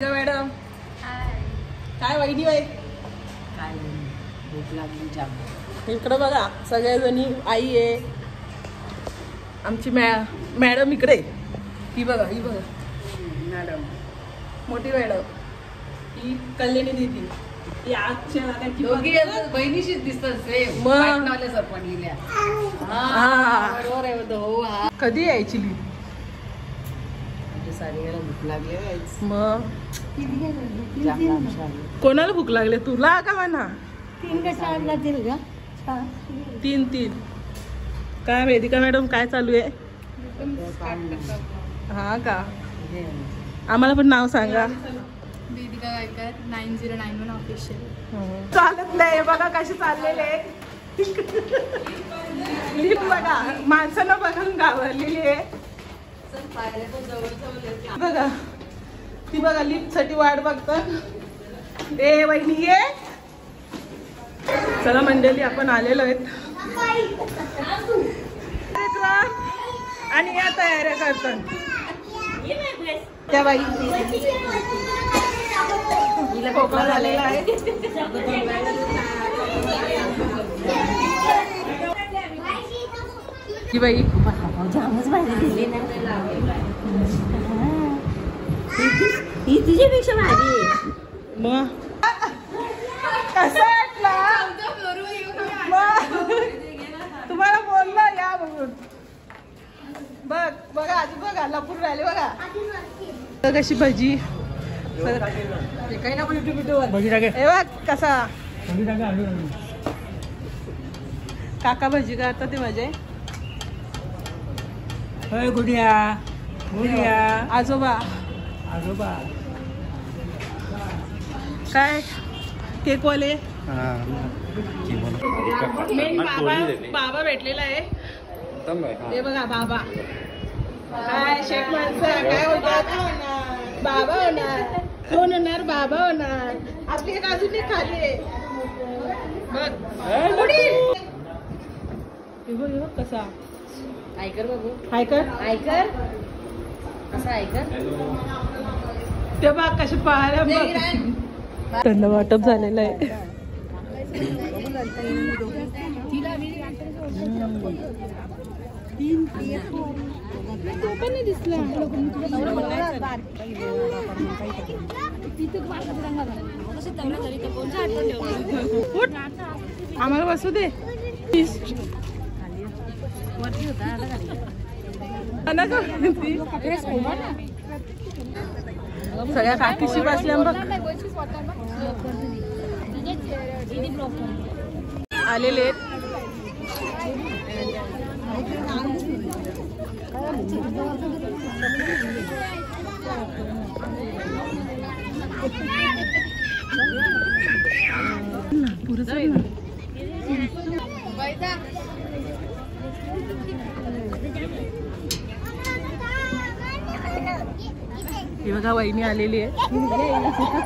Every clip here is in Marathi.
मॅडम काय वहिनी बाई काय भूक लागली जाम. इकडं बघा सगळ्याजणी आई आहे आमची मॅडम इकडे ही बघा मॅडम मोठी मॅडम ही कल्याणी दीदी ही आजच्या दोघी बहिणीशीच दिसतात सेम मग. पाटणावाल्या सरपणील्या. हा. बरोबर आहे तो हो. हा कधी यायची ली साडीला भूक लागली मग जाम लांबशी आली. कोणाला भूक लागली तुला का म्हणा 3 का 4 लागतील का? 3 काय वेदिका मॅडम काय चालू आहे हा का आम्हाला पण नाव सांगा वेदिका गायकर 9091 ऑफिशियल. चालत नाही बघा कसे चाललेले लिफ्ट बघा माणसाला बघून घाबरलेली आहे बघा ती बघा लिफ्ट साठी वाट बघतात ए वहिनी ये चला मंडळी आपण आलेलो आहेत आणि या तयाऱ्या करतात त्या बाई हिला खोकला झालेला आहे की बाई जामच भारी दिली ना. ही तुझ्यापेक्षा भारी आहे. मग कसं वाटलं तुम्हाला बोललो या बघून बघ बघा आधी बघा लपून राहिले बघा कशी भजी काही ना पण युट्यूब हे बघ कसा काका भजी करतात ते माझे गुडिया आजोबा काय केकवाले मेन बाबा भेटलेला आहे हे बघा बाबा काय शेख माणसं काय होतात बाबा होणार कोण होणार बाबा होणार आपली एक अजून एक खाली आहे बघ कसा ऐकर बाबू ऐकर असं ऐकर ते बघ कसे पाहायला थंड वाटप झालेलं आहे आम्हाला बसू दे सगळ्या काकीशी बसल्या बघ आलेले ही बघा वहिनी आलेली आहे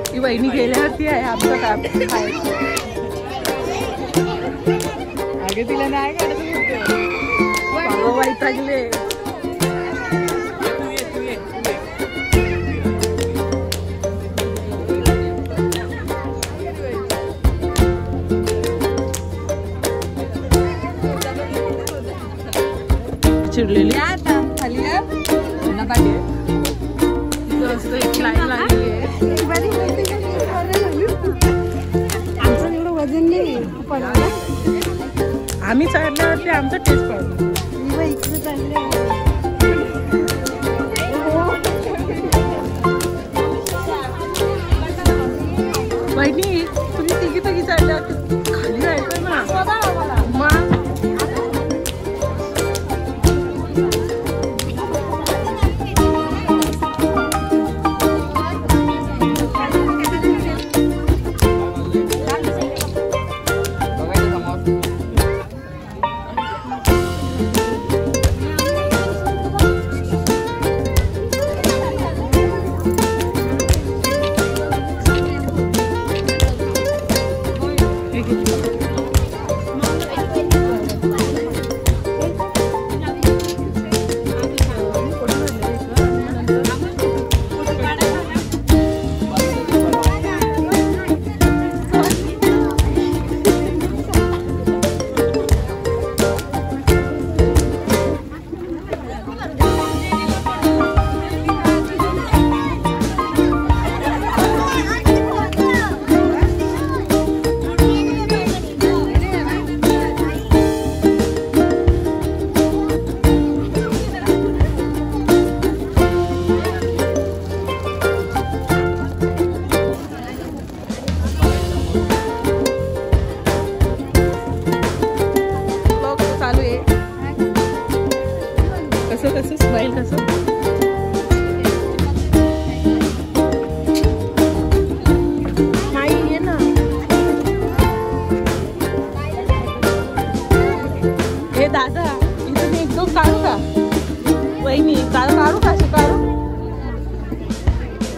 ही वहिनी गेल्यावरती आहे आमचं काम आगे तिला नाही बाबा वैतागले चिडलेली आमचं एवढं वजन नाही आम्ही चढल्यावरती आमचं टेस्ट पडतो इकडे चालले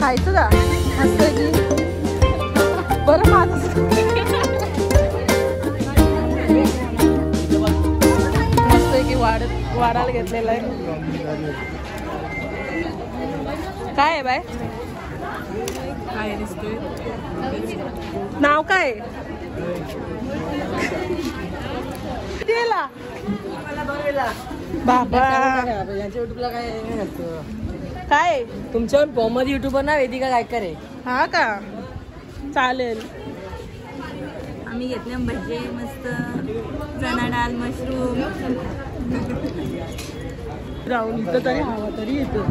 खायचं का मस्त की बरं माणूस मस्त की वाढायला घेतलेला आहे. काय आहे बाय नाव काय बाबा युट्यूबला काय तुमच्या कॉमन युट्यूबर ना वेदिका गायकर आहे. हा का चालेल. आम्ही घेतले भजे मस्त चना डाळ मशरूम राहून इथं तरी हवा तरी येतो.